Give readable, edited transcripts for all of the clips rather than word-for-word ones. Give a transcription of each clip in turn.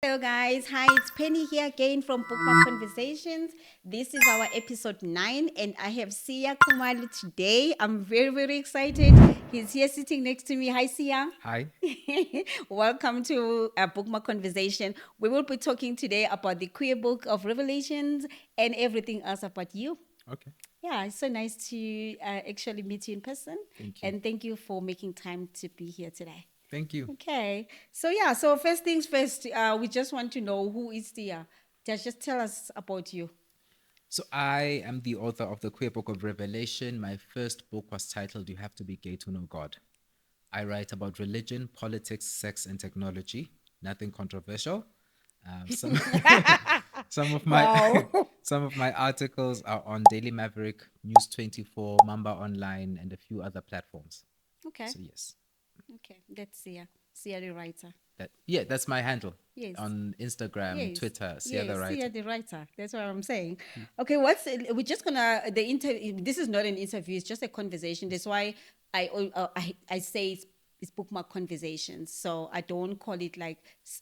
Hello guys, hi, it's Penny here again from Bookmarked Conversations. This is our episode 9 and I have Sia Khumalo today. I'm very excited. He's here sitting next to me. Hi Sia. Hi. Welcome to a Bookmark Conversation. We will be talking today about the queer book of Revelations and everything else about you. Okay. Yeah, it's so nice to actually meet you in person. Thank you. And thank you for making time to be here today. Thank you. Okay. So first things first, we just want to know who is Tia. Just tell us about you. So I am the author of the Queer Book of Revelation. My first book was titled You Have to Be Gay to Know God. I write about religion, politics, sex, and technology. Nothing controversial. Some some of my Wow. some of my articles are on Daily Maverick, News 24, Mamba Online, and a few other platforms. Okay. So yes. Okay. That's Sia. Sia the writer. That's my handle. Yes. On Instagram, Yes. Twitter, Sia the Yes, Writer. Sia the writer. That's what I'm saying. Okay, we're just gonna the interview. This is not an interview. It's just a conversation. That's why I say it's bookmark conversations. So I don't call it like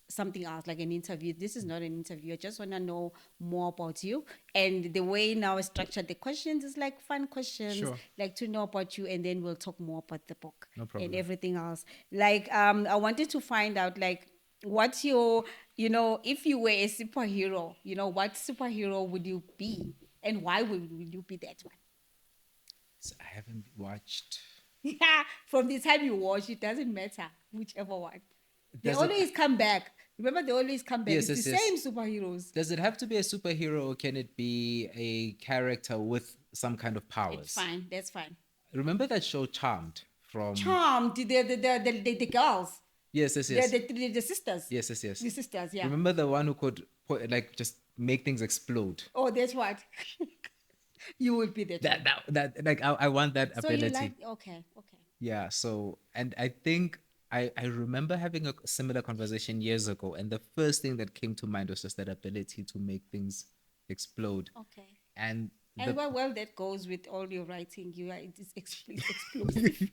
something else, like an interview. This is not an interview. I just want to know more about you. And the way now I structured the questions is like fun questions, Sure. like to know about you, and then we'll talk more about the book No problem. and everything else. Like I wanted to find out like what's your, if you were a superhero, what superhero would you be, and why would you be that one? So I haven't watched. Yeah, from the time you watch, it doesn't matter whichever one. They Does it? always come back. Remember, they always come back. Yes, It's the yes, same yes. superheroes. Does it have to be a superhero, or can it be a character with some kind of It's powers? fine. That's fine. Remember that show Charmed from? Charmed, the girls, Yes, yes, yes. the sisters. Yes, yes, yes. The sisters, yeah. Remember the one who could put, like, just make things explode? Oh, that's what. You will be that one. That like I want that So ability. you like, okay. Yeah, so and I think I remember having a similar conversation years ago, and the first thing that came to mind was just that ability to make things explode. Okay. And And well, that goes with all your writing. It is explosive.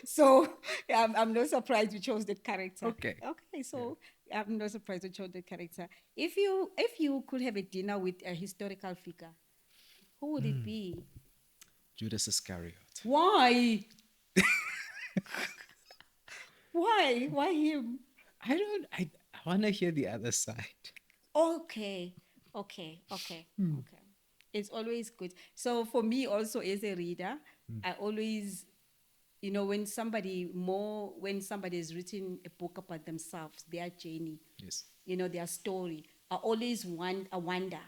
so I'm not surprised you chose that character. Okay. Okay. So I'm not surprised you chose that character. If you could have a dinner with a historical figure, who would it be? Judas Iscariot. Why? Why him? I want to hear the other side. Okay. It's always good. So for me also as a reader, I always, when somebody has written a book about themselves, their journey, Yes. their story, I always wonder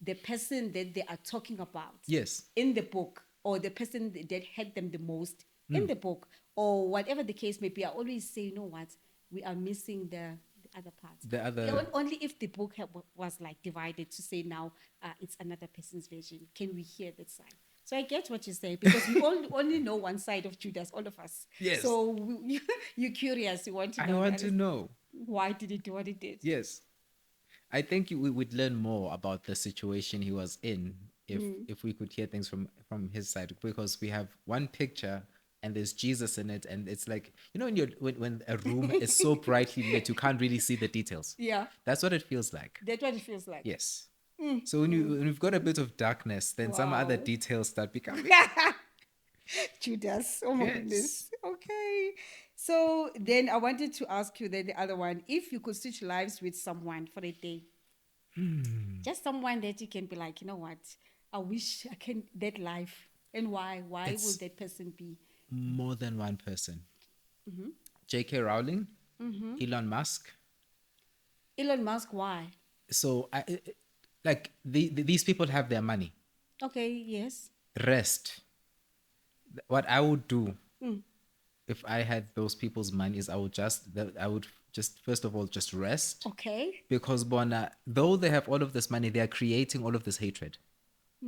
the person that they are talking about Yes. in the book, or the person that had them the most in the book, or whatever the case may be. I always say, you know what, we are missing the other parts. The other. Yeah, only if the book was like divided to say now it's another person's version, can we hear that side? So I get what you say, because we only know one side of Judas, all of us. Yes. So you're curious, you want to know. I want to know. Why did it do what it did? Yes. I think we would learn more about the situation he was in if we could hear things from his side, because we have one picture and there's Jesus in it, and it's like, when a room is so brightly lit you can't really see the details. Yeah, That's what it feels like. that's what it feels like. Yes. So when you've got a bit of darkness, then some other Wow. details start becoming. Judas. Oh my Yes. goodness. Okay. So then I wanted to ask you then the other one. If you could switch lives with someone for a day, just someone that you can be like, you know what, I wish I can that life. And why? Why It's- would that person be? More than one person. J.K. Rowling, Elon Musk. Elon Musk, why? So like these people have their money. Okay, yes. Rest. What I would do if I had those people's money is I would just first of all just rest, Okay. because Bona, though they have all of this money, they are creating all of this hatred,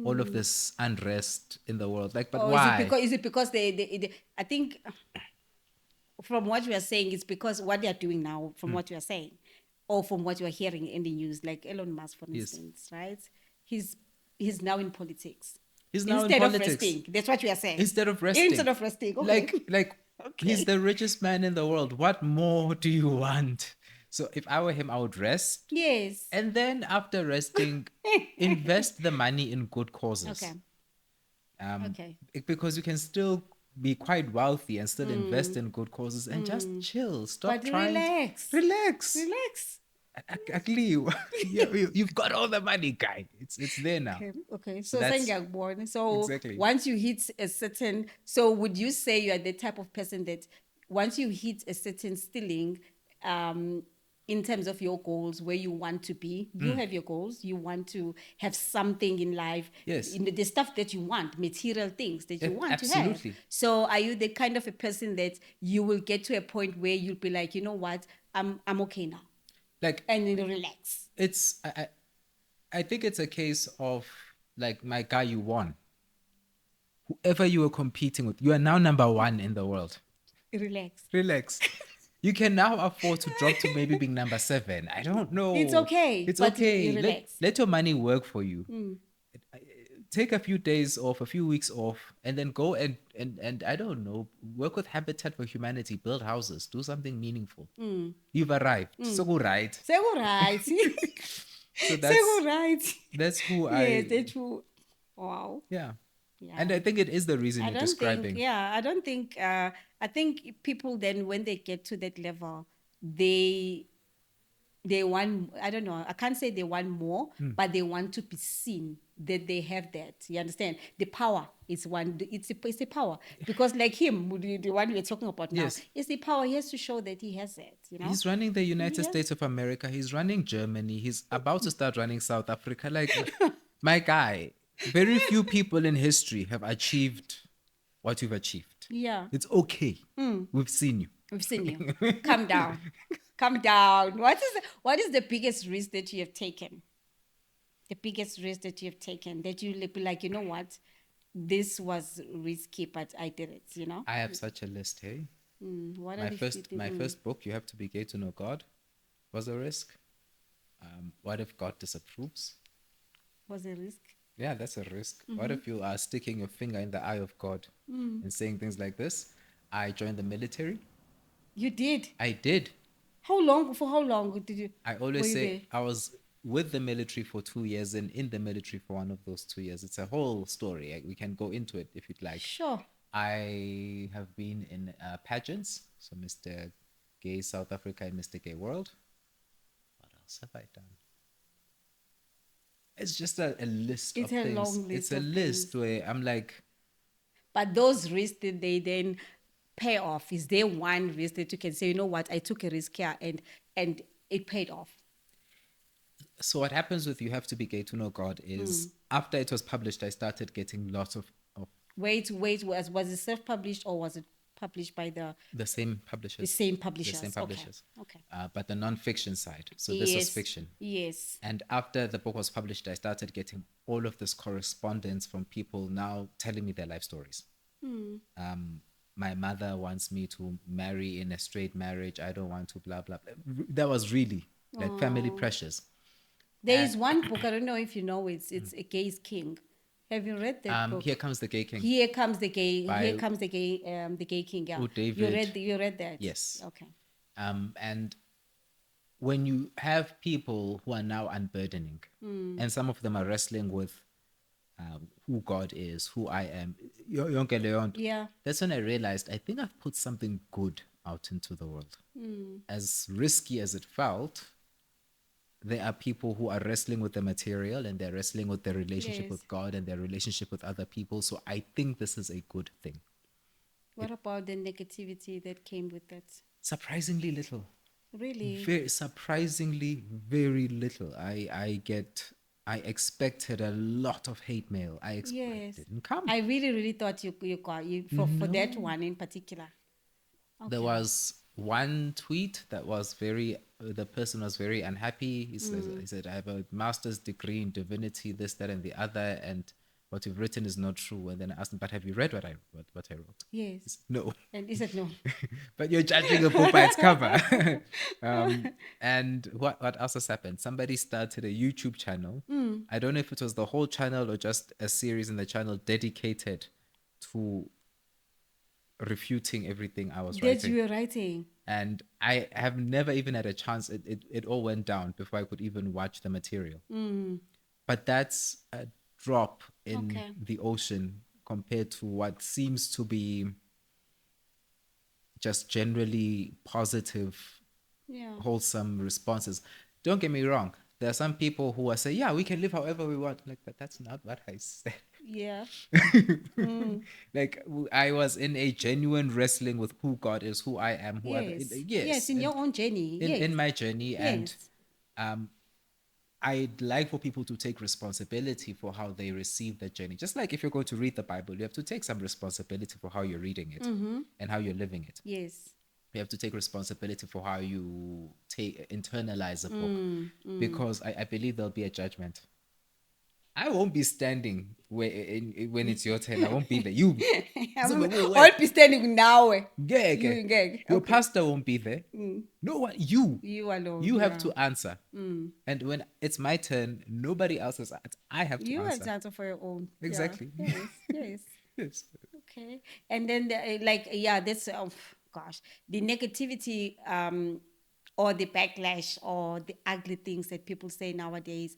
all of this unrest in the world. Like, but Or why? is it because they I think from what you are saying, it's because what they are doing now, from what you are saying, or from what you are hearing in the news, like Elon Musk, for Yes. instance, right? He's now in politics. He's now in Instead of politics. resting. That's what you are saying. Instead of resting. Instead of resting. Okay. Like Okay. he's the richest man in the world. What more do you want? So if I were him, I would rest. Yes. And then after resting, invest the money in good causes. Okay. Okay. Because you can still be quite wealthy and still invest in good causes and just chill. Stop But trying to relax. relax. Relax. Actually, you've got all the money, guy. It's there now. Okay. Okay. So So that's saying so exactly. once you hit a certain, so would you say you are the type of person that once you hit a certain ceiling, um, in terms of your goals, where you want to be, you have your goals, you want to have something in life, Yes. in the stuff that you want, material things that you want to have. Absolutely. So are you the kind of a person that you will get to a point where you'll be like, you know what, I'm okay now, Like and then relax. it's I think it's a case of like my guy, you won. Whoever you were competing with, you are now number one in the world. Relax. Relax. You can now afford to drop to maybe being number 7. I don't It's know. okay, It's but you okay. relax. Let your money work for you. Take a few days off, a few weeks off, and then go and I don't know, work with Habitat for Humanity, build houses, do something meaningful. You've arrived. So go right. Say all right. So Say all right. that's who Yes, I that's true. Wow. yeah. Yeah. And I think it is the reason I you're don't think, describing. yeah, I don't think, I think people then, when they get to that level, they, they want, I don't know, I can't say they want more, but they want to be seen that they have that. You understand? The power is one, it's a power. Because like him, the one we're talking about now, Yes. it's the power. He has to show that he has it, you know? He's running the United Yes. States of America. He's running Germany. He's about to start running South Africa. Like, my guy, very few people in history have achieved what you've achieved. Yeah. It's okay. We've seen you. We've seen you. Calm down. Calm down. What is the biggest risk that you have taken? The biggest risk that you have taken that you be like, you know what? This was risky, but I did it, you know? I have such a list, hey? What are the few things? My first book, You Have to Be Gay to Know God, was a risk. What if God disapproves? Was a risk? Yeah, that's a risk. What if you are sticking your finger in the eye of God and saying things like this? I joined the military. You did. I did. How long? For how long did you? I were always you say there? I was with the military for 2 years and in the military for one of those 2 years. It's a whole story. We can go into it if you'd like. Sure. I have been in pageants, so Mr. Gay South Africa and Mr. Gay World. What else have I done? It's just a list It's of a things. long It's list a of list things. where I'm like, But those risks, did they then pay off? Is there one risk that you can say, you know what, I took a risk here and it paid off? so what happens with You Have to Be Gay to Know God is after it was published, I started getting lots of Wait, was it self-published or was it published by the same the publishers. same The publishers? same publishers. Okay. But the non-fiction side. So this was Yes. fiction. Yes. And after the book was published, I started getting all of this correspondence from people now telling me their life stories. My mother wants me to marry in a straight marriage. I don't want to, blah, blah, blah. That was really like family pressures. There is one book, I don't know if you know it, it's A Gay's King. Have you read that book? Here Comes the Gay King. Here comes the gay. By Here comes the gay king. Yeah. David. You read that? Yes. Okay. And when you have people who are now unburdening, and some of them are wrestling with who God is, who I am, yonke leyo nto, Yeah. that's when I realized I think I've put something good out into the world. As risky as it felt, there are people who are wrestling with the material and they're wrestling with their relationship Yes. with God and their relationship with other people. So I think this is a good thing. What about the negativity that came with that? Surprisingly little. Really? Very surprisingly very little. I expected a lot of hate mail. Yes. It didn't come. I really thought you got you for that one in particular. There was one tweet that was very the person was very unhappy. He said, I have a master's degree in divinity, this, that, and the other, and what you've written is not true. And then I asked him, but have you read what I wrote? He Yes. said, no. And he said no. But you're judging a book by its cover. And what else has happened? Somebody started a YouTube channel. I don't know if it was the whole channel or just a series in the channel dedicated to refuting everything I was That writing. you were writing. And I have never even had a chance. It all went down before I could even watch the material. But that's a drop in Okay. the ocean compared to what seems to be just generally positive, Yeah. wholesome responses. Don't get me wrong. There are some people who are saying, "Yeah, we can live however we want." Like, but that's not what I said. Yeah. Like, I was in a genuine wrestling with who God is, who I am, who other. Yes. Yes. Yes, In and your own journey. in Yes. my journey, and Yes. I'd like for people to take responsibility for how they receive the journey. Just like if you're going to read the Bible, you have to take some responsibility for how you're reading it and how you're living it. Yes. You have to take responsibility for how you take internalize a book, because I believe there'll be a judgment. I won't be standing when it's your turn. I won't be there. You, so, I'll be standing now. yeah, You okay. gag. Your Okay. pastor won't be there. No one. You. You alone. You have Yeah. to answer. And when it's my turn, nobody else is. I have to You have answer. to answer for your own. Yeah. Exactly. Yes. Yes. Yes. Okay. And then like yeah, that's gosh, the negativity or the backlash or the ugly things that people say nowadays,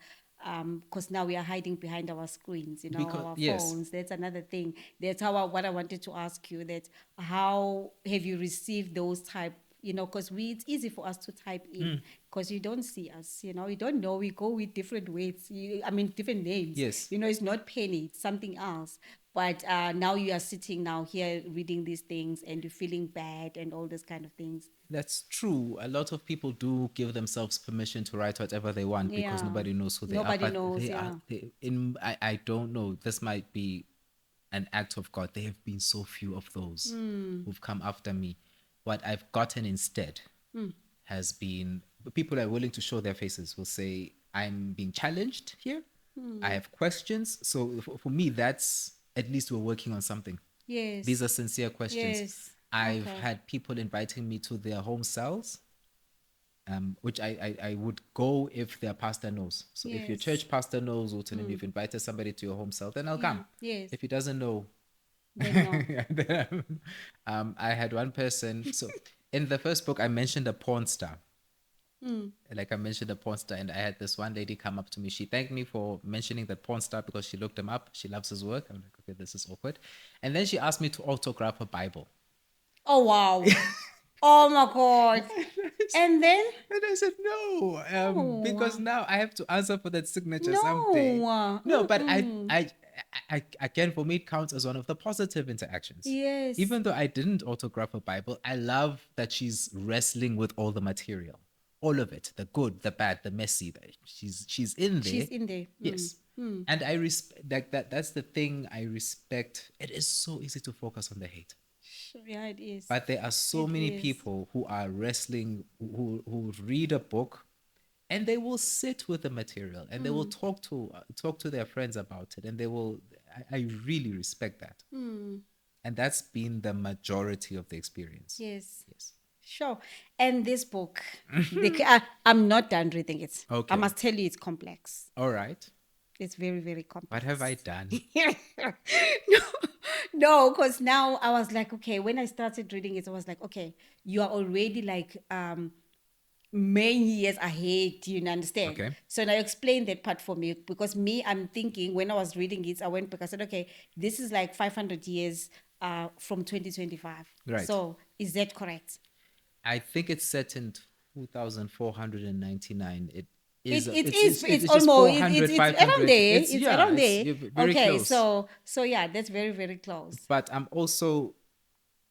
because now we are hiding behind our screens, Because our yes, phones. That's another thing. That's what I wanted to ask you, that how have you received those type, because it's easy for us to type in because you don't see us, you don't know, we go with different weights, I mean different names. yes. It's not Penny, it's something else. But now you are sitting now here reading these things and you're feeling bad and all these kind of things. That's true. A lot of people do give themselves permission to write whatever they want because Yeah. nobody knows who they are. Nobody But knows, they are yeah. I don't know. This might be an act of God. There have been so few of those who've come after me. What I've gotten instead has been people are willing to show their faces, will say, I'm being challenged here. I have questions. So for me, that's at least we're working on something. These Yes. are sincere questions. Yes. I've Okay. had people inviting me to their home cells, which I would go if their pastor knows. So if your Yes. church pastor knows, or and you've invited somebody to your home cell, then I'll Yeah. come. Yes. If he doesn't know, Then no. I had one person. So in the first book, I mentioned a porn star. Like I mentioned a porn star, and I had this one lady come up to me. She thanked me for mentioning that porn star because she looked him up. She loves his work. I'm like, okay, this is awkward. And then she asked me to autograph her Bible. Oh wow. Oh my God. And then And I said, no, because no. now I have to answer for that signature someday. No. No, but Mm-mm. again, for me, it counts as one of the positive interactions. Yes. Even though I didn't autograph a Bible, I love that she's wrestling with all the material, all of it, the good, the bad, the messy. She's in there. She's in there. Yes. And I respect that. That's the thing I respect. It is so easy to focus on the hate. Yeah, it is. But there are so It many is. people who are wrestling, who read a book, and they will sit with the material and they will talk to their friends about it, and they will. I really respect that, and that's been the majority of the experience. Yes. Yes. Sure. And this book, I'm not done reading it. I Okay. must tell you, it's complex. All right. It's very, very What have I complex. done? No, no, because now I was like, okay, when I started reading it, I was like, okay, you are already like many years ahead. Do you understand? Okay. So now explain that part for me, because me, I'm thinking when I was reading it, I went back, I said, okay, this is like 500 years from 2025. Right. So is that correct? I think it's set in 2499. It is. It's It's just almost 400, it's around 500. there. It's It's yeah. around It's there. very Okay, close. so yeah, that's very, very close. But I'm also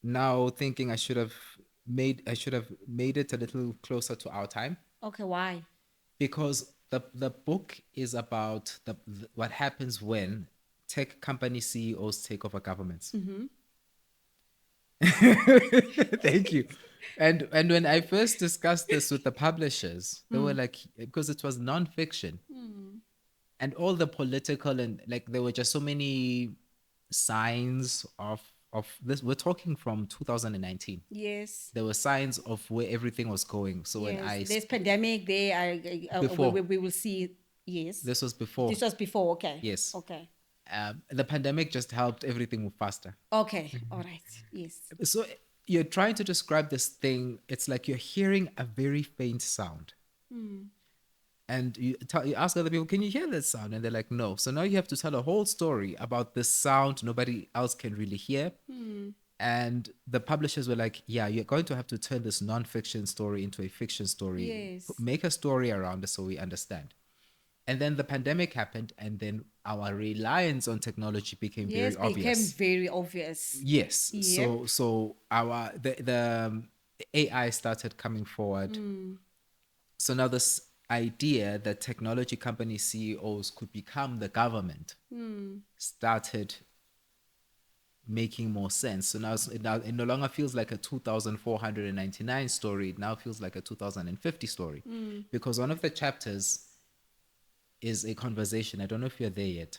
now thinking I should have made it a little closer to our time, Okay, why? because the book is about what happens when tech company CEOs take over governments. Thank you. And when I first discussed this with the publishers, they were like, because it was nonfiction, and all the political, and like there were just so many signs of this. We're talking from 2019. Yes. There were signs of where everything was going. So when Yes. There's pandemic. There before we will see. Yes. this was before, This was before. Okay. yes, Okay. the pandemic just helped everything move faster. Okay. All right. Yes. So you're trying to describe this thing. It's like you're hearing a very faint sound. And you ask other people, can you hear that sound? And they're like, no. So now you have to tell a whole story about this sound nobody else can really hear. And the publishers were like, yeah, you're going to have to turn this non-fiction story into a fiction story. Yes. Make a story around it so we understand. And then the pandemic happened, and then our reliance on technology became very Yes, became obvious. very obvious. Yes. Yep. So our the AI started coming forward. So now this idea that technology company CEOs could become the government started making more sense. So now it no longer feels like a 2,499 story. It now feels like a 2050 story, because one of the chapters is a conversation. I don't know if you're there yet,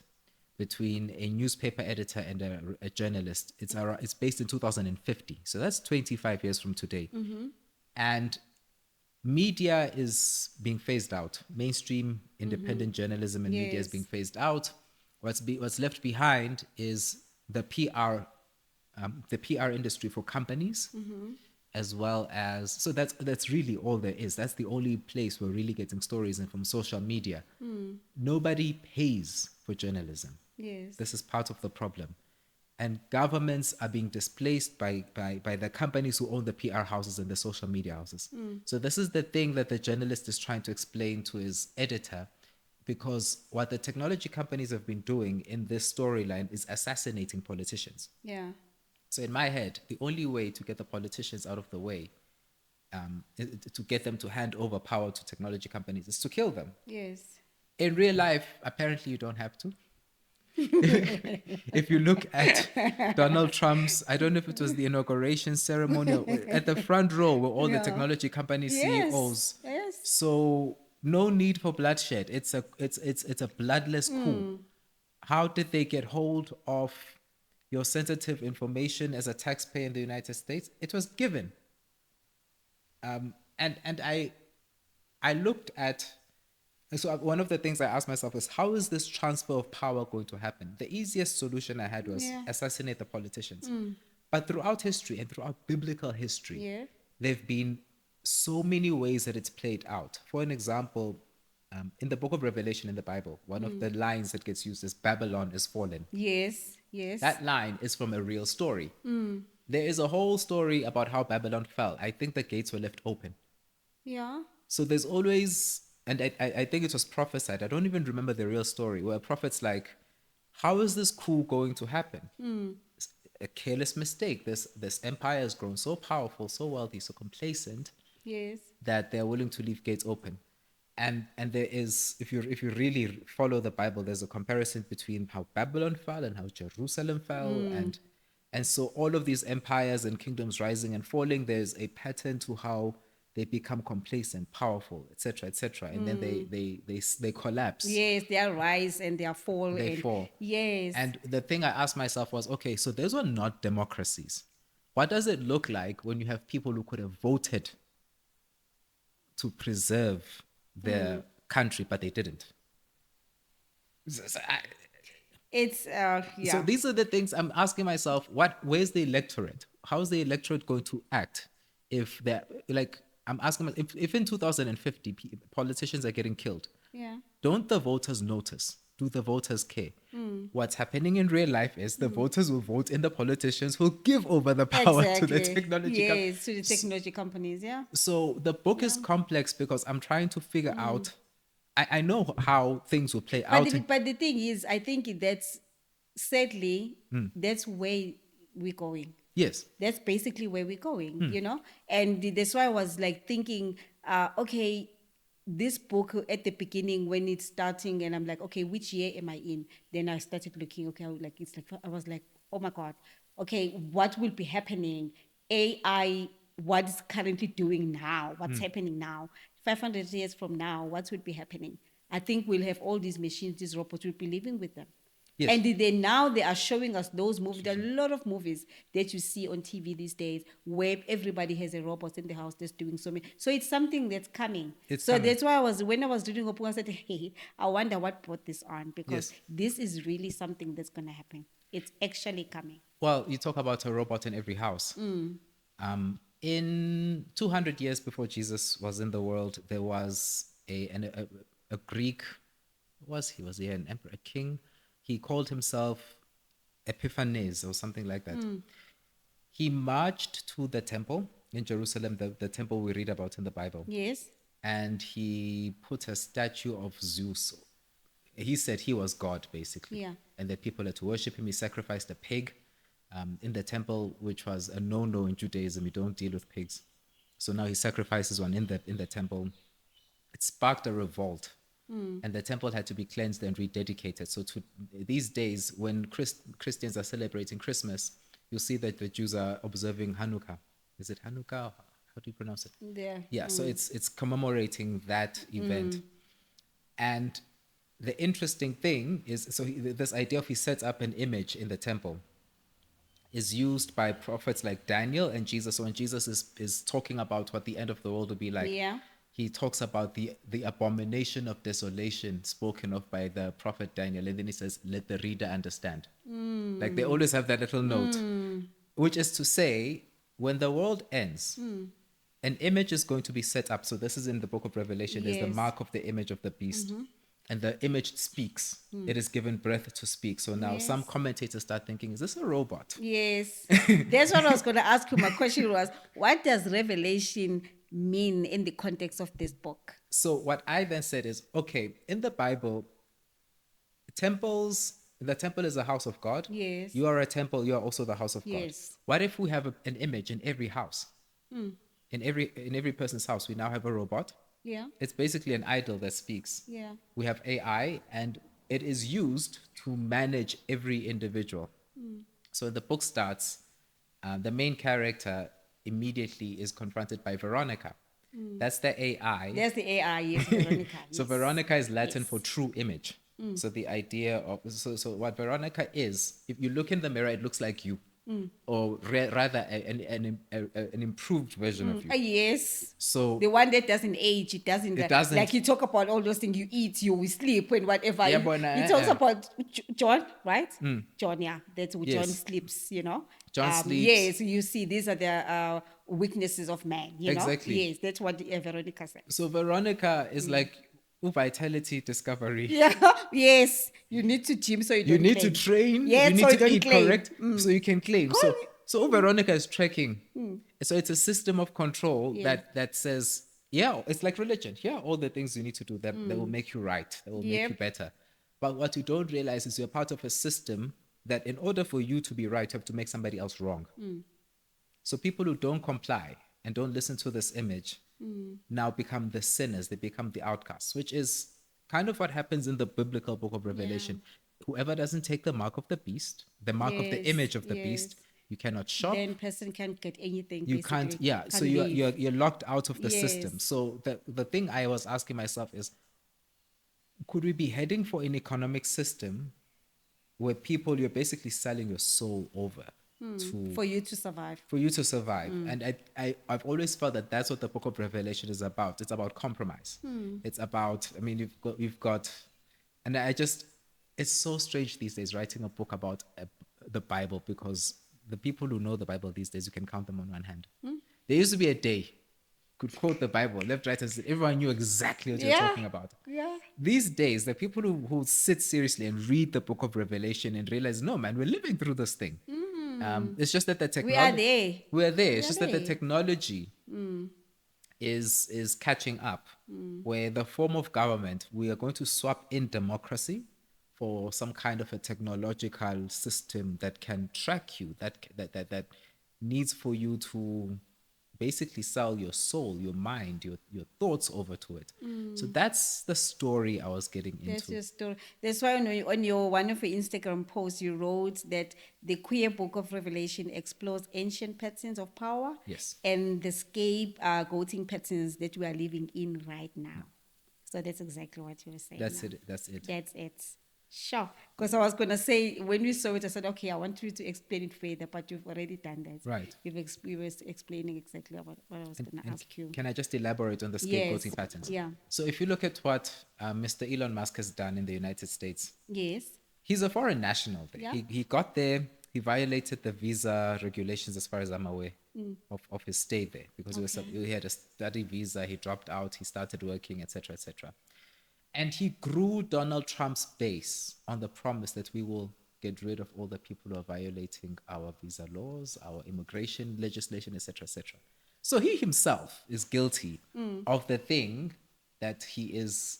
between a newspaper editor and a journalist. It's based in 2050, so that's 25 years from today, and media is being phased out. Mainstream independent journalism and media is being Yes. phased out. What's left behind is the PR industry for companies, as well as, so that's really all there is. That's the only place we're really getting stories in, from social media. Nobody pays for journalism. Yes. This is part of the problem. And governments are being displaced by the companies who own the PR houses and the social media houses. So this is the thing that the journalist is trying to explain to his editor, because what the technology companies have been doing in this storyline is assassinating politicians. Yeah. So in my head, the only way to get the politicians out of the way, to get them to hand over power to technology companies, is to kill them. Yes. In real life, apparently you don't have to. If you look at Donald Trump's, I don't know if it was the inauguration ceremony, or at the front row were all the Yeah. technology company Yes. CEOs. Yes. So no need for bloodshed. It's a bloodless coup. How did they get hold of your sensitive information as a taxpayer in the United States? It was given. And I looked at, so one of the things I asked myself is, how is this transfer of power going to happen? The easiest solution I had was Yeah. assassinate the politicians. But throughout history and throughout biblical history, Yeah. there have been so many ways that it's played out. For an example, in the book of Revelation in the Bible, one of the lines that gets used is Babylon is fallen. Yes. Yes. That line is from a real story. There is a whole story about how Babylon fell. I think the gates were left open. Yeah. So there's always, and I think it was prophesied. I don't even remember the real story, where a prophet's like, how is this coup going to happen? A careless mistake. This empire has grown so powerful, so wealthy, so complacent, Yes. that they're willing to leave gates open. And there is, if you really follow the Bible, there's a comparison between how Babylon fell and how Jerusalem fell, and so all of these empires and kingdoms rising and falling, there's a pattern to how they become complacent, powerful, etc., etc., and then they collapse, Yes. They rise and they fall. they And fall. yes. And the thing I asked myself was, okay, so those were not democracies. What does it look like when you have people who could have voted to preserve their country, but they didn't? It's So yeah. these are the things I'm asking myself. Where's the electorate? How's the electorate going to act if they're like, I'm asking myself, if in 2050 politicians are getting killed, Yeah. don't the voters notice? Do the voters care? What's happening in real life is the voters will vote in the politicians who'll give over the power to the Exactly. technology Yes, to the technology companies. Yeah. So the book is complex because I'm trying to figure out. I know how things will play But out. but the thing is, I think that's sadly that's where we're going. Yes. That's basically where we're going, you know? And that's why I was like thinking, okay, this book at the beginning when it's starting, and I'm like, okay, which year am I in? Then I started looking, okay, I was like, oh my God, okay, what will be happening? AI, what is currently doing now? What's happening now? 500 years from now, what would be happening? I think we'll have all these machines, these robots, we'll be living with them. Yes. And now they are showing us those movies. There are a lot of movies that you see on TV these days where everybody has a robot in the house that's doing so many. So it's something that's coming. It's So coming. that's why when I was reading Opu, I said, hey, I wonder what brought this on, because Yes. this is really something that's going to happen. It's actually coming. Well, you talk about a robot in every house. In 200 years before Jesus was in the world, there was a Greek, was he an emperor, a king? He called himself Epiphanes or something like that. He marched to the temple in Jerusalem, the temple we read about in the Bible, Yes. and he put a statue of Zeus. He said he was God, basically, Yeah. and that people had to worship him. He sacrificed a pig in the temple, which was a no-no in Judaism. You don't deal with pigs. So now he sacrifices one in the temple. It sparked a revolt, and the temple had to be cleansed and rededicated. So to these days, when Christians are celebrating Christmas, you'll see that the Jews are observing Hanukkah. Is it Hanukkah? How do you pronounce it? There. Yeah, so it's commemorating that event. And the interesting thing is, so this idea of he sets up an image in the temple is used by prophets like Daniel and Jesus. So when Jesus is talking about what the end of the world will be like, Yeah. he talks about the abomination of desolation spoken of by the prophet Daniel. And then he says, let the reader understand. Like they always have that little note, which is to say, when the world ends, an image is going to be set up. So this is in the book of Revelation. There's the Yes. mark of the image of the beast. And the image speaks. It is given breath to speak. So now some Yes. commentators start thinking, is this a robot? Yes. That's what I was going to ask you. My question was, what does revelation mean in the context of this book? So what I then said is, okay, in the Bible, the temple is a house of God. Yes. You are a temple, you are also the house of God. Yes. What if we have an image in every house? In every person's house, we now have a robot. Yeah. It's basically an idol that speaks. Yeah. We have AI, and it is used to manage every individual. So the book starts, the main character immediately is confronted by Veronica. That's the AI. There's the AI, yes, Veronica. So Yes. Veronica is Latin Yes. for true image. So the idea of so what Veronica is, if you look in the mirror, it looks like you, or rather an improved version of you. Yes. So The one that doesn't age, it doesn't. It doesn't. Like you talk about all those things you eat, you sleep, and whatever. Yeah, He but he talks about John, right? John, yeah, that's who John Yes. sleeps. You know. John sleeps. Yes, you see, these are the weaknesses of man. You Exactly. know. Yes, that's what Veronica said. So Veronica is like vitality discovery. Yeah. Yes. You need to gym so you don't. You need claim. to train. Yes, you need so you to don't eat claim. correct, so you can claim. So Veronica is tracking. So it's a system of control Yeah. that says, yeah, it's like religion. Here are all the things you need to do that will make you right, that will make you Yep. better. But what you don't realize is you're part of a system that in order for you to be right, you have to make somebody else wrong. So people who don't comply and don't listen to this image now become the sinners, they become the outcasts, which is kind of what happens in the biblical book of Revelation. Whoever doesn't take the mark of the beast, the mark of the Yes, image of the beast, yes. you cannot shop. Then person can't get anything. You basically. can't, yeah. So Can't leave. you're locked out of the system. Yes. So the thing I was asking myself is, could we be heading for an economic system where people, you're basically selling your soul over For you to survive. for you to survive? And I've always felt that that's what the book of Revelation is about. It's about compromise. It's about, I mean, you've got, and it's so strange these days writing a book about the Bible, because the people who know the Bible these days, you can count them on one hand. There used to be a day, could quote the Bible left, right, and center. Everyone knew exactly what you're Yeah. talking about. Yeah. These days, the people who sit seriously and read the book of Revelation and realize, no, man, we're living through this thing. It's just that the We are technology. there. We're there. It's We are just that the there. technology is catching up. Where the form of government, we are going to swap in democracy for some kind of a technological system that can track you, that needs for you to basically sell your soul, your mind, your thoughts over to it. So that's the story I was getting That's into. your story. That's why on your one of your Instagram posts, you wrote that the queer book of Revelation explores ancient patterns of power. Yes. And the scapegoating patterns that we are living in right now. So that's exactly what you were saying. That's now. it. That's it. That's it. Sure. Because I was going to say, when we saw it, I said, okay, I want you to explain it further, but you've already done that. Right. You were explaining exactly what I was going to And ask you. can I just elaborate on the Yes. scapegoating patterns? Yeah. So if you look at what Mr. Elon Musk has done in the United States, Yes. he's a foreign national there. Yeah. He got there, he violated the visa regulations as far as I'm aware. of his stay there, because Okay. he had a study visa, he dropped out, he started working, etc., etc. And he grew Donald Trump's base on the promise that we will get rid of all the people who are violating our visa laws, our immigration legislation, etc., etc. So he himself is guilty of the thing that he is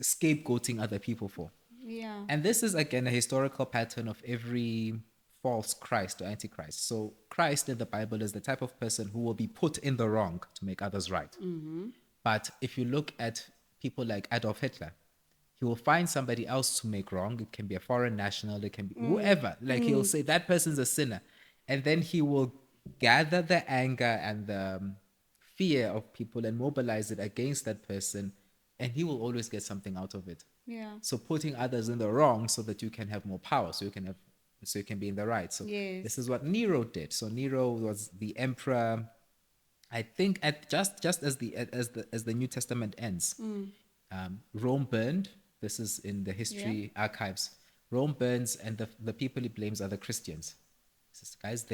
scapegoating other people for. Yeah. And this is again a historical pattern of every false Christ or antichrist. So Christ in the Bible is the type of person who will be put in the wrong to make others right. But if you look at people like Adolf Hitler, he will find somebody else to make wrong. It can be a foreign national, it can be whoever. Like he'll say that person's a sinner. And then he will gather the anger and the fear of people and mobilize it against that person. And he will always get something out of it. Yeah. So putting others in the wrong so that you can have more power, so you can be in the right. So Yes. this is what Nero did. So Nero was the emperor. I think at just as the New Testament ends, Rome burned. This is in the history archives. Rome burns, and the people he blames are the Christians. He says, guys,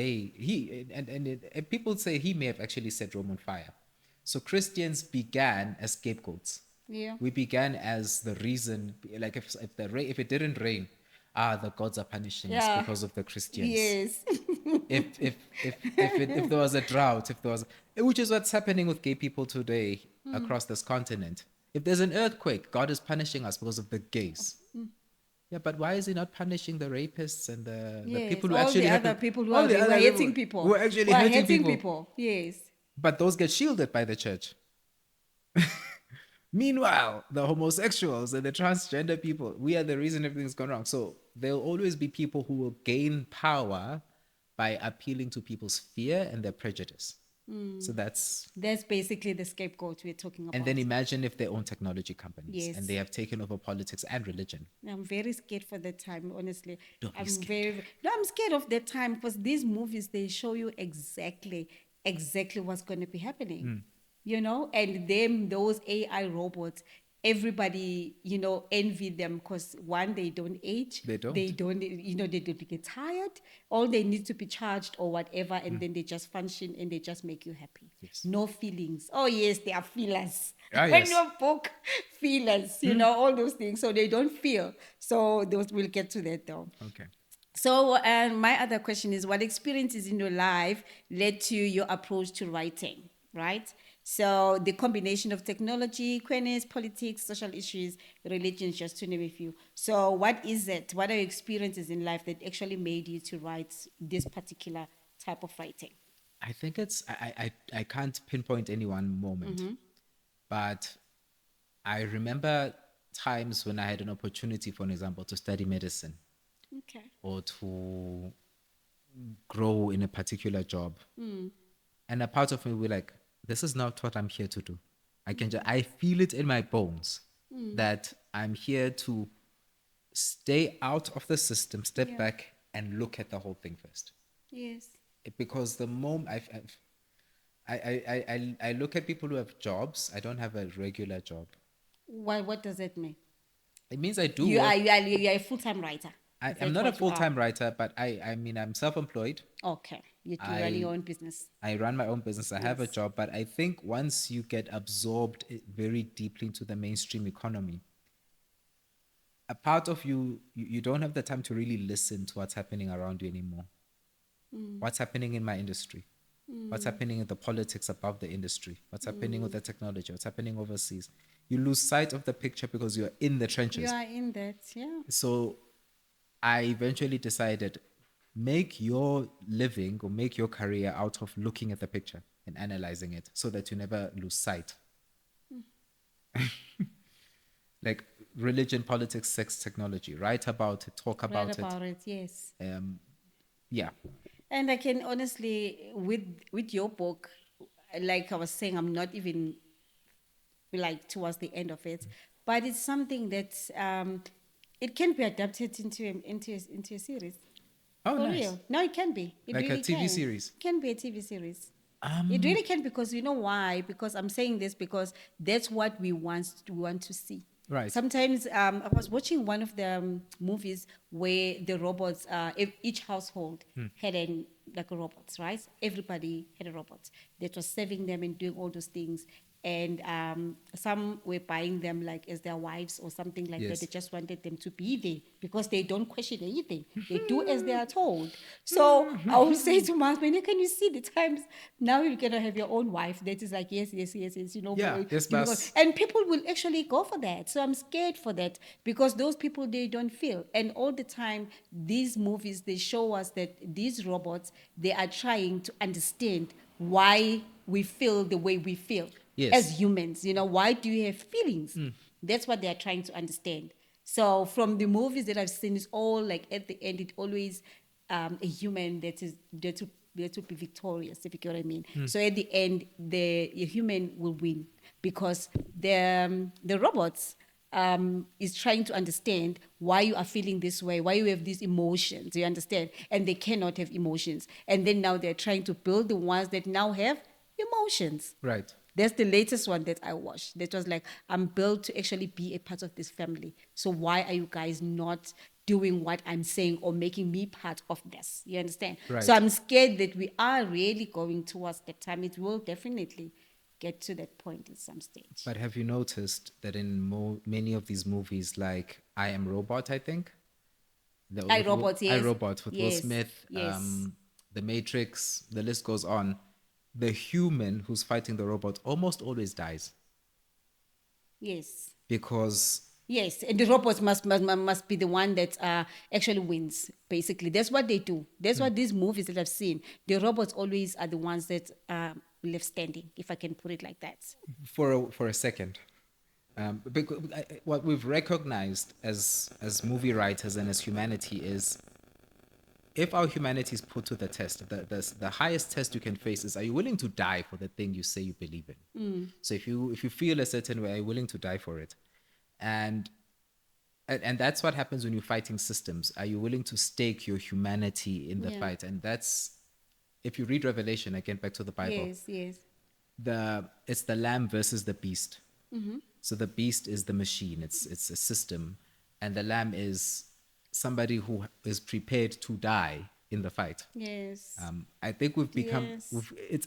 and people say he may have actually set Rome on fire. So Christians began as scapegoats. Yeah. We began as the reason, like if it didn't rain, the gods are punishing us Yeah. because of the Christians. Yes. If there was a drought, if there was, which is what's happening with gay people today across this continent. If there's an earthquake, God is punishing us because of the gays. Yeah, but why is he not punishing the rapists and the Yes. people who All actually the hurt other people who all are, the who other are people hurting people. who are actually Who are hurting hurting people? Yes. But those get shielded by the church. Meanwhile, the homosexuals and the transgender people, we are the reason everything's gone wrong. So there'll always be people who will gain power by appealing to people's fear and their prejudice. So that's basically the scapegoat we're talking about. and then imagine if they own technology companies Yes. and they have taken over politics and religion. I'm very scared for that time, honestly. Don't be I'm scared. no, I'm scared of that time because these movies they show you exactly what's going to be happening. You know, and those AI robots, everybody, envy them because one, they don't age. They don't. They don't, they don't get tired. All they need to be charged or whatever, and then they just function and they just make you happy. Yes. No feelings. Oh yes, they are feelers. Ah, When yes. your book feelers, all those things. So they don't feel. So those we'll get to that though. Okay. So my other question is, what experiences in your life led to your approach to writing, right? So the combination of technology, queerness, politics, social issues, religion, just to name a few. So what is it? What are your experiences in life that actually made you to write this particular type of writing? I think it's I can't pinpoint any one moment, but I remember times when I had an opportunity, for an example, to study medicine Okay. or to grow in a particular job. And a part of me will be like, this is not what I'm here to do. I feel it in my bones that I'm here to stay out of the system, step Yeah. back and look at the whole thing first. Yes. Because the moment I look at people who have jobs, I don't have a regular job. What does that mean? It means I do You work. are a full-time writer. Is I'm that not a what you are? full-time writer, but I mean, I'm self-employed. Okay. You run your own business. I run my own business. I have a Yes. job, but I think once you get absorbed very deeply into the mainstream economy, a part of you don't have the time to really listen to what's happening around you anymore. What's happening in my industry? What's happening in the politics above the industry? What's happening with the technology? What's happening overseas? You lose sight of the picture because you're in the trenches. You are in that, yeah. So I eventually decided, make your living or make your career out of looking at the picture and analyzing it so that you never lose sight. Like religion, politics, sex, technology. Write about it, talk about Right about it, yes. it. Yeah. And I can honestly, with your book, like I was saying, I'm not even like towards the end of it, but it's something that it can be adapted into a series. Oh, For nice. real. No, it can be. It Like a really TV can. series? Can be a TV series. It really can, because you know why? Because I'm saying this because that's what we want to see. Right. Sometimes I was watching one of the movies where the robots, each household had an like robots, right? Everybody had a robot that was serving them and doing all those things. And some were buying them like as their wives or something like that. Yes. They just wanted them to be there because they don't question anything. They do as they are told. So I will say to my husband, can you see the times now you're gonna have your own wife that is like yes, yes, yes, yes, Yeah, yes, giving on, boss. and people will actually go for that. So I'm scared for that because those people they don't feel. And all the time, these movies they show us that these robots they are trying to understand why we feel the way we feel Yes. as humans. Why do you have feelings? That's what they are trying to understand. So from the movies that I've seen, it's all like at the end, it always a human that would be victorious, if you get what I mean. So at the end, the human will win because the robots is trying to understand why you are feeling this way, why you have these emotions. You understand, and they cannot have emotions. And then now they're trying to build the ones that now have emotions. Right. That's the latest one that I watched. That was like, I'm built to actually be a part of this family. So why are you guys not doing what I'm saying or making me part of this? You understand? So Right. I'm scared that we are really going towards that time. It will definitely get to that point at some stage. But have you noticed that in many of these movies, like I Am Robot, I think, I robots, I yes, Robot with Will yes, Smith, yes, The Matrix, the list goes on. The human who's fighting the robot almost always dies yes. because Yes, and the robots must be the one that actually wins. Basically, that's what they do. That's what these movies that I've seen. The robots always are the ones that are left standing, if I can put it like that. for a second. Because what we've recognized as movie writers and as humanity is if our humanity is put to the test, the highest test you can face is: are you willing to die for the thing you say you believe in? So if you feel a certain way, are you willing to die for it? And and that's what happens when you're fighting systems. Are you willing to stake your humanity in the Yeah. fight? And that's if you read Revelation again, back to the Bible, Yes, yes. it's the lamb versus the beast. So the beast is the machine, it's a system, and the lamb is somebody who is prepared to die in the fight. Yes. I think we've become Yes.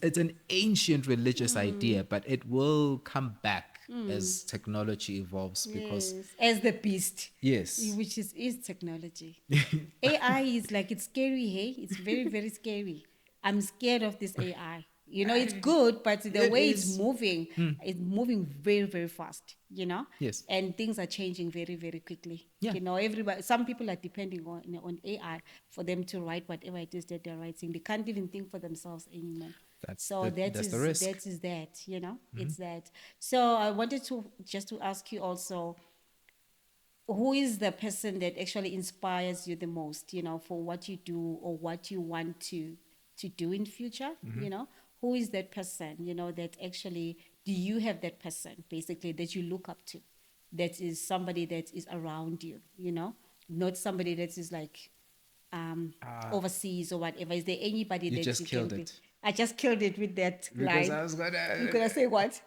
it's an ancient religious idea, but it will come back as technology evolves because Yes. As the beast. yes, Which is technology. AI is like it's scary, hey? It's very, very scary. I'm scared of this AI. It's good, but the it way is. it's moving very, very fast, Yes. and things are changing very, very quickly. Yeah. Everybody, some people are depending on AI for them to write whatever it is that they're writing. They can't even think for themselves anymore. So That's the risk. it's that. So I wanted to just to ask you also, who is the person that actually inspires you the most, for what you do or what you want to do in future? Who is that person, that actually do you have that person basically that you look up to, that is somebody that is around you, not somebody that is like overseas or whatever. Is there anybody You that just you can killed be? it I just killed it with that because line. I was You gonna. gonna say what?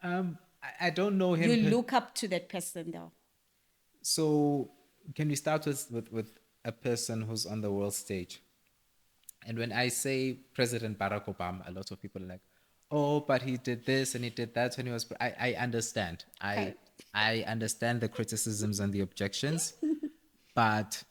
I don't know You him. look up to that person though. So can we start with a person who's on the world stage? And when I say President Barack Obama, a lot of people are like, "Oh, but he did this and he did that when he was." I understand. Okay. I understand the criticisms and the objections, but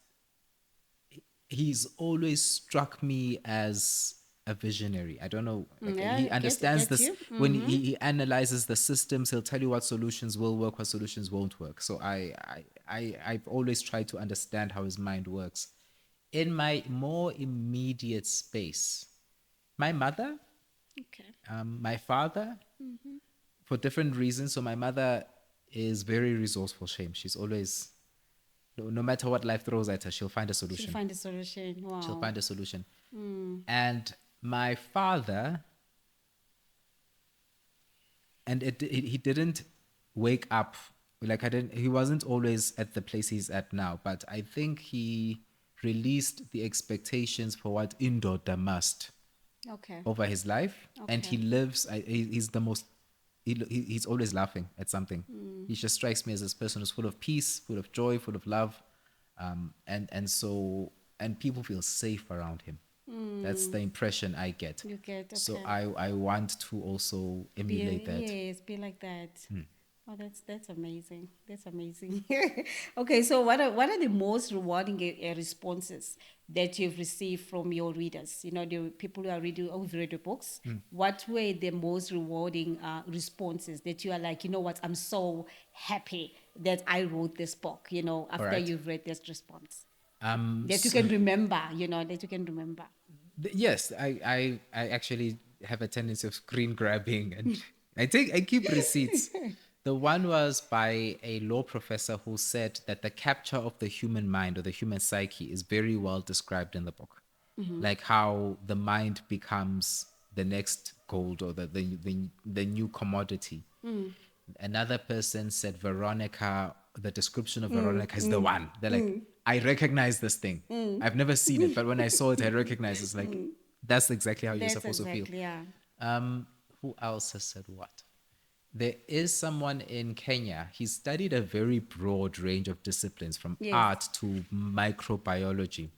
he's always struck me as a visionary. I don't know. Like Yeah, he I understands get this you. when he analyzes the systems. He'll tell you what solutions will work, what solutions won't work. So I've always tried to understand how his mind works. In my more immediate space, my mother, Okay. my father, for different reasons. So my mother is very resourceful. She's always no matter what life throws at her, she'll find a She'll solution. find a solution. She'll Wow. find a solution. And my father, and he didn't wake up like I didn't. He wasn't always at the place he's at now, but I think he released the expectations for what indoda must Okay. over his life, and he Okay. lives. He's the most. He's always laughing at something. He just strikes me as this person who's full of peace, full of joy, full of love, and so and people feel safe around him. That's the impression I get. You get, So okay. I want to also emulate that. Yes, be like that. Oh, that's amazing. That's amazing. Okay, so what are the most rewarding responses that you've received from your readers? You know, the people who are reading, who've read the books. What were the most rewarding responses that you are like, you know what, I'm so happy that I wrote this book. You know, All after right. you've read this response, that you So, can remember. You know, that you can remember. yes, I actually have a tendency of screen grabbing, and I keep receipts. The one was by a law professor who said that the capture of the human mind or the human psyche is very well described in the book. Like how the mind becomes the next gold or the new commodity. Another person said Veronica, the description of Veronica is the one. They're like, I recognize this thing. I've never seen it, but when I saw it, I recognize it's like, that's exactly how you're That's supposed to feel. exactly, yeah. Who else has said what? There is someone in Kenya. He studied a very broad range of disciplines from Yes. art to microbiology.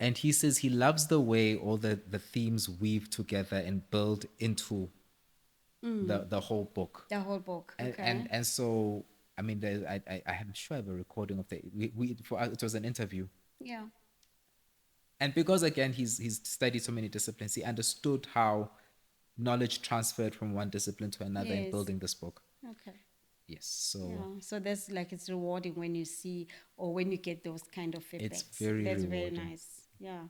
And he says he loves the way all the themes weave together and build into the whole book. The whole book. and Okay. and and so I mean, I am sure I have a recording of the we for us, it was an interview, Yeah. and because again he's studied so many disciplines, he understood how knowledge transferred from one discipline to another in Yes. building this book. Okay. Yes, so Yeah. So that's like it's rewarding when you see or when you get those kind of it's feedbacks. very That's very rewarding. nice. Yeah.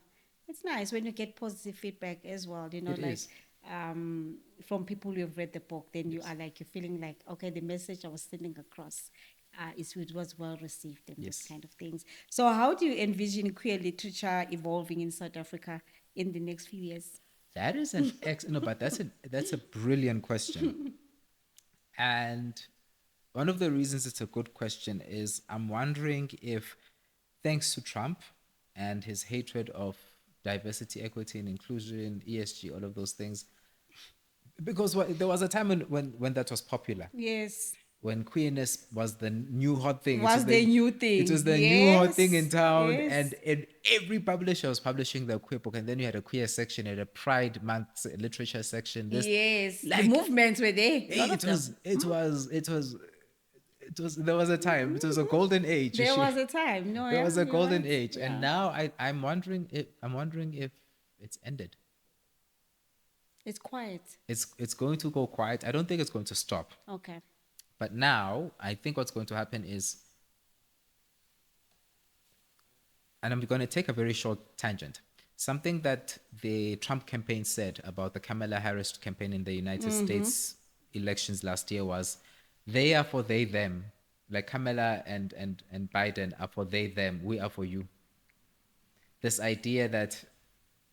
It's nice when you get positive feedback as well, you know, It like is. from people who have read the book, then you Yes. are like, you're feeling like, okay, the message I was sending across it was well received and those Yes, kind of things. So, how do you envision queer literature evolving in South Africa in the next few years? that is an ex no, but that's a brilliant question. And one of the reasons it's a good question is I'm wondering if, thanks to Trump and his hatred of diversity, equity, and inclusion, ESG, all of those things, because there was a time when that was popular, Yes. when queerness was the new hot thing. Was the new It thing. was the new hot thing in Yes. town, Yes. and every publisher was publishing their queer book, and then you had a queer section, you had a Pride Month literature section. This, Yes. The like, movements were there. A hey, lot of them. there was a time. It was a golden age. There was a time. No, There yeah, was a you're golden right. age, and Yeah. now I'm wondering if it's ended. It's quiet. It's going to go quiet. I don't think it's going to stop. Okay. But now I think what's going to happen is, and I'm going to take a very short tangent. Something that the Trump campaign said about the Kamala Harris campaign in the United States elections last year was, they are for they them. Like Kamala and Biden are for they them. We are for you. This idea that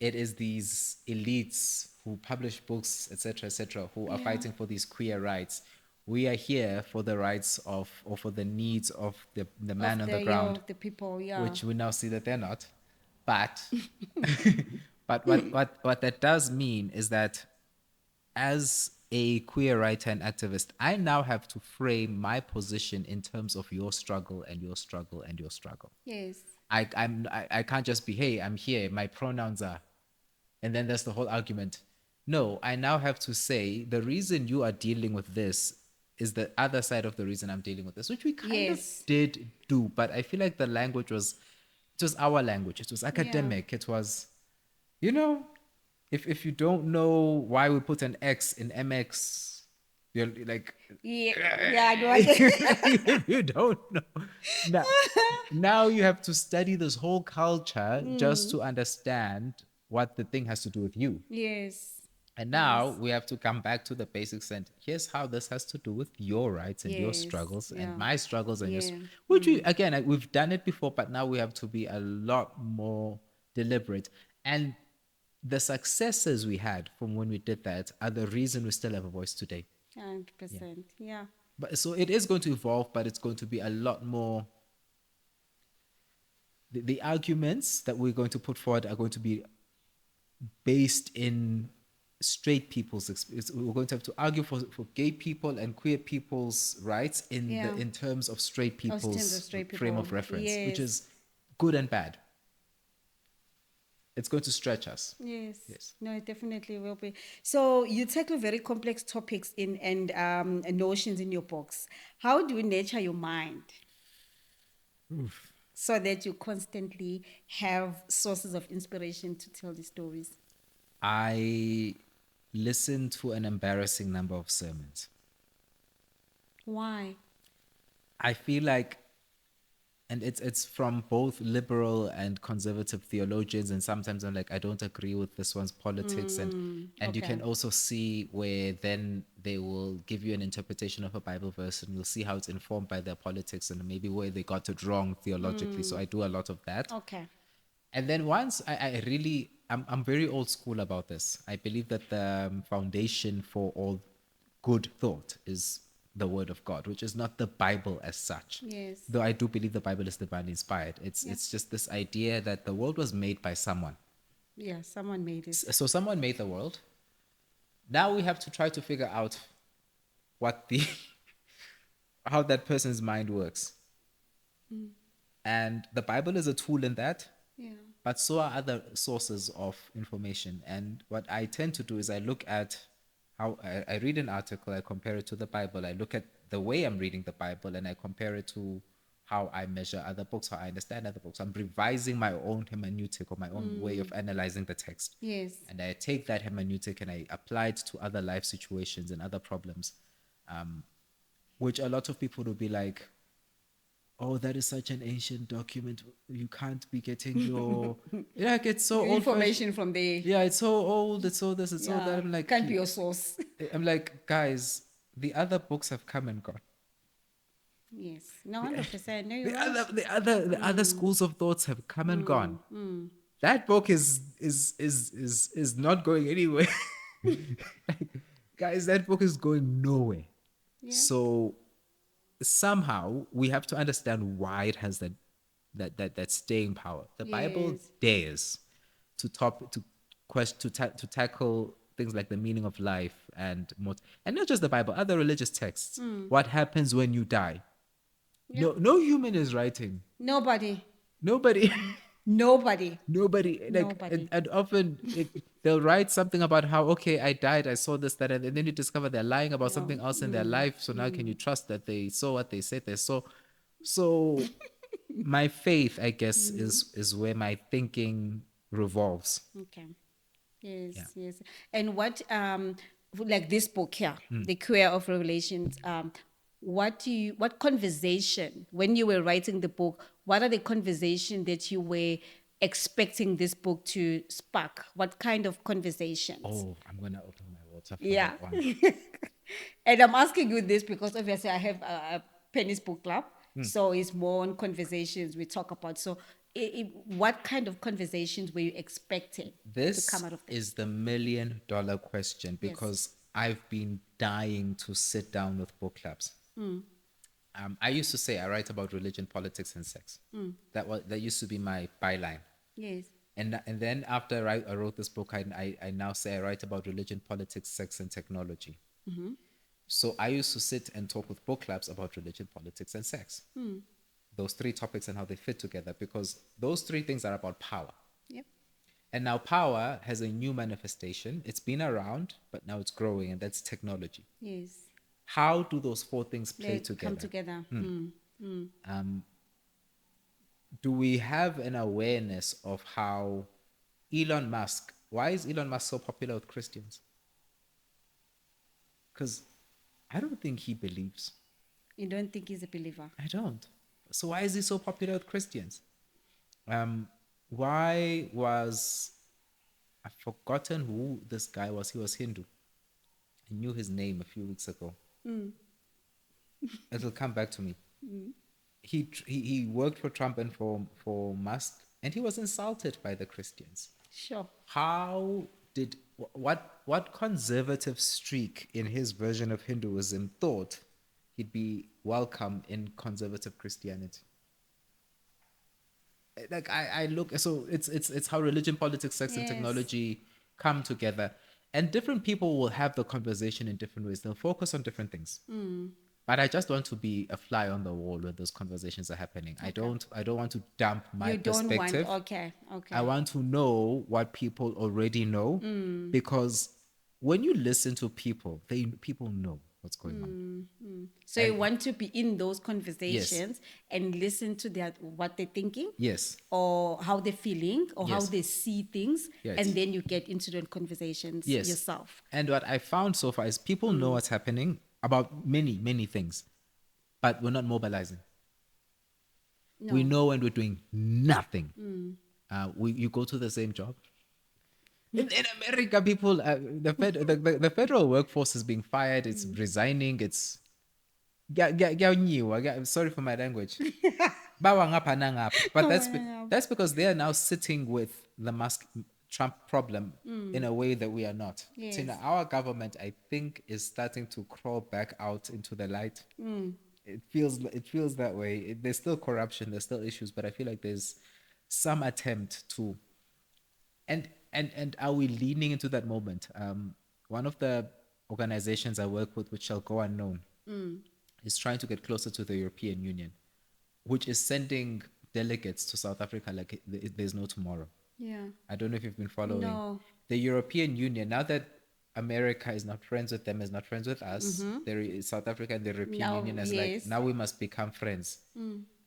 it is these elites who publish books, etc., who are Yeah. fighting for these queer rights. We are here for the rights of, or for the needs of the man Of on the the, yeah, ground, of the people. Yeah. which we now see that they're not. But but what that does mean is that, as a queer writer and activist, I now have to frame my position in terms of your struggle and your struggle and your struggle. Yes. I can't just be, hey, I'm here, my pronouns are, and then that's the whole argument. No, I now have to say the reason you are dealing with this is the other side of the reason I'm dealing with this, which we kind of Yes. did do, but I feel like the language was, it was our language. It was Yeah. academic. It was, you know, if you don't know why we put an X in MX, you're like, Yeah. Yeah. I know. if you don't know, now, now you have to study this whole culture just to understand what the thing has to do with you. Yes. And now Yes. we have to come back to the basics, and here's how this has to do with your rights and your Yes. struggles and Yeah. my struggles and Yeah. which we, again, we've done it before, but now we have to be a lot more deliberate. And the successes we had from when we did that are the reason we still have a voice today. 100%. Yeah. But so it is going to evolve, but it's going to be a lot more. The arguments that we're going to put forward are going to be based in straight people's experience. We're going to have to argue for gay people and queer people's rights Yeah. in terms of straight Of terms of people's straight frame people. of reference, which Yes. is good and bad. it's going to stretch us. Yes. Yes. No, it definitely will be. So you tackle very complex topics in and notions in your books. How do you nurture your mind so that you constantly have sources of inspiration to tell the stories? I listened to an embarrassing number of sermons. Why? I feel like, and it's from both liberal and conservative theologians, and sometimes I'm like, I don't agree with this one's politics, and you Okay. can also see where then they will give you an interpretation of a Bible verse, and you'll see how it's informed by their politics and maybe where they got it wrong theologically. So I do a lot of that. Okay. And then once I really, I'm very old school about this. I believe that the foundation for all good thought is the word of God, which is not the Bible as such. Yes. Though I do believe the Bible is divinely inspired. It's just this idea that the world was made by someone. Yeah, someone made it. So someone made the world. Now we have to try to figure out what the how that person's mind works. And the Bible is a tool in that. Yeah. But so are other sources of information. And what I tend to do is I look at how I read an article, I compare it to the Bible, I look at the way I'm reading the Bible, and I compare it to how I measure other books, how I understand other books. I'm revising my own hermeneutic or my own way of analyzing the text. Yes. And I take that hermeneutic and I apply it to other life situations and other problems, which a lot of people will be like, oh, that is such an ancient document. You can't be getting your like it's so Your old fashioned. information from there. Yeah, it's so old. It's so this. It's so that. I'm like, can't be your source. I'm like, guys, the other books have come and gone. Yes. No, 100%. No, you're The right. other schools of thoughts have come and gone. That book is not going anywhere. Guys, that book is going nowhere. Yeah. So somehow we have to understand why it has that staying power. The Bible Yes. dares to tackle things like the meaning of life and not just the Bible, other religious texts. What happens when you die? No human is writing. Nobody. Nobody. Nobody. Nobody like Nobody. and often they'll write something about how okay I died, I saw this, that, and then you discover they're lying about something else in their life. So now can you trust that they saw what they said they saw? So my faith, I guess, is where my thinking revolves. Okay. Yes, Yeah. yes. And what like this book here, The Queer of Revelations, what conversation when you were writing the book, what are the conversation that you were expecting this book to spark? What kind of conversations? Oh, I'm gonna open my water for Yeah. that one. And I'm asking you this because obviously I have a Penny's book club. So it's more on conversations we talk about. So what kind of conversations were you expecting to This come out of this? is the $1 million question because I've been dying to sit down with book clubs. I used to say I write about religion, politics, and sex. That used to be my byline. Yes. And then after I wrote this book, I now say I write about religion, politics, sex, and technology. So I used to sit and talk with book clubs about religion, politics, and sex. Those three topics and how they fit together, because those three things are about power. Yep. And now power has a new manifestation. It's been around, but now it's growing, and that's technology. Yes. How do those four things play They together? come together. Do we have an awareness of how Elon Musk, why is Elon Musk so popular with Christians? Because I don't think he believes. You don't think he's a believer? I don't. So why is he so popular with Christians? Why was I've forgotten who this guy was. He was Hindu. I knew his name a few weeks ago. It'll come back to me. He worked for Trump and for Musk, and he was insulted by the Christians. Sure. How did what conservative streak in his version of Hinduism thought he'd be welcome in conservative Christianity? Like I look, so it's how religion, politics, sex, and Yes. technology come together, and different people will have the conversation in different ways. They'll focus on different things, But I just want to be a fly on the wall when those conversations are happening. I don't want to dump my You don't want, perspective. okay. I want to know what people already know, because when you listen to people, people know what's going on. So you want to be in those conversations Yes. and listen to what they're thinking, Yes. or how they're feeling, or how Yes. they see things, Yes. and then you get into the conversations Yes. yourself. And what I found so far is people know what's happening about many, many things, but we're not mobilizing. No. We know when we're doing nothing. You go to the same job. In America, people, the federal workforce is being fired. It's resigning. It's sorry for my language. Bawa ngapha na ngapha. But that's because they are now sitting with the Musk Trump problem in a way that we are not. Yes. Tina, our government, I think, is starting to crawl back out into the light. It feels that way. There's still corruption. There's still issues, but I feel like there's some attempt to. And are we leaning into that moment? One of the organizations I work with, which shall go unknown, is trying to get closer to the European Union, which is sending delegates to South Africa like there's no tomorrow. Yeah. I don't know if you've been following. No. The European Union, now that America is not friends with them, is not friends with us, South Africa and the European Union is like, now we must become friends.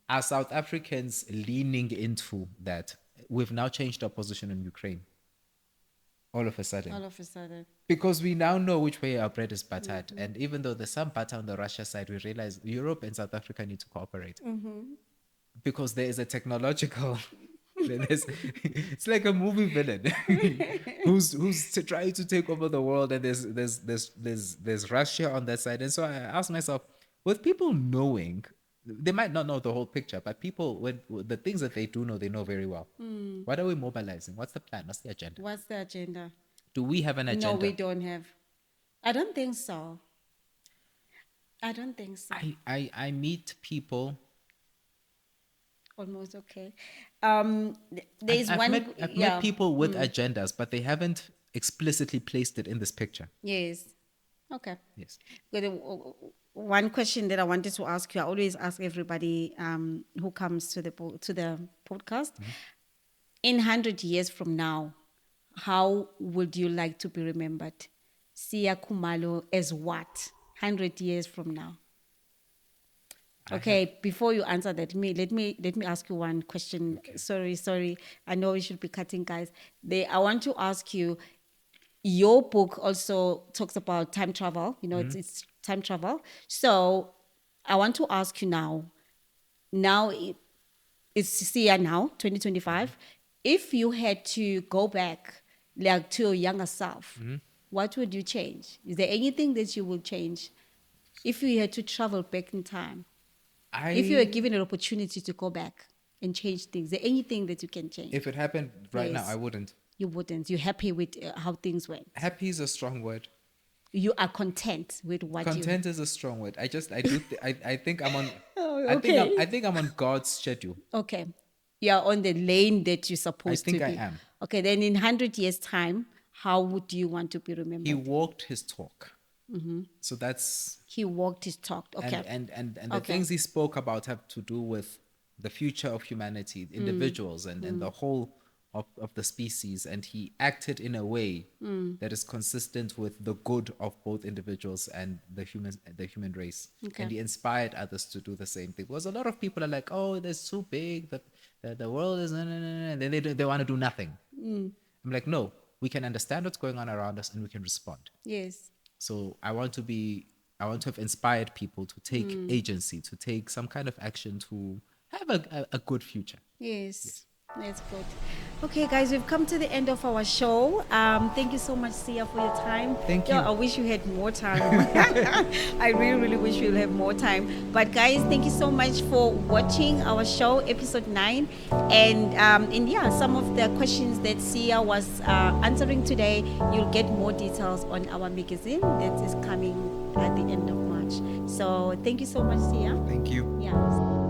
Are South Africans leaning into that? We've now changed our position on Ukraine. All of a sudden. Because we now know which way our bread is buttered. And even though there's some butter on the Russia side, we realize Europe and South Africa need to cooperate. Because there is a technological... it's like a movie villain who's trying to take over the world, and there's Russia on that side. And so I asked myself, with people knowing, they might not know the whole picture, but people, when the things that they do know, they know very well. What are we mobilizing? What's the plan? What's the agenda? Do we have an agenda? No, we don't have. I don't think so. I meet people. Almost okay. There's I've one. met people with agendas, but they haven't explicitly placed it in this picture. Yes. Okay. Yes. Good. One question that I wanted to ask you, I always ask everybody who comes to the podcast. In 100 years from now, how would you like to be remembered? Sia Khumalo as what? 100 years from now. Okay, before you answer that, let me ask you one question. Okay. Sorry. I know we should be cutting, guys. I want to ask you, your book also talks about time travel. It's time travel. So I want to ask you now. Now it's year now, 2025. If you had to go back, like to your younger self, what would you change? Is there anything that you would change if you had to travel back in time? If you were given an opportunity to go back and change things, is there anything that you can change? If it happened right now, I wouldn't. You wouldn't. You're happy with how things went. Happy is a strong word. You are content with what Content is a strong word. I think I'm on. Okay. I think I'm on God's schedule. Okay. You are on the lane that you're supposed to be. I think I am. Okay. Then in 100 years' time, how would you want to be remembered? He walked his talk. So that's... He walked his talk. Okay. And the things he spoke about have to do with the future of humanity, individuals, and the whole of the species. And he acted in a way that is consistent with the good of both individuals and the human race. Okay. And he inspired others to do the same thing. Because a lot of people are like, oh, that's too big, the world is... and then they want to do nothing. I'm like, no, we can understand what's going on around us and we can respond. Yes. So I want to have inspired people to take agency, to take some kind of action, to have a good future. Yes. That's good. Okay, guys, we've come to the end of our show. Thank you so much, Sia, for your time. Thank you. I wish you had more time. I really, really wish you'll have more time. But guys, thank you so much for watching our show, episode 9. And some of the questions that Sia was answering today, you'll get more details on our magazine that is coming at the end of March. So thank you so much, Sia. Thank you. Yeah.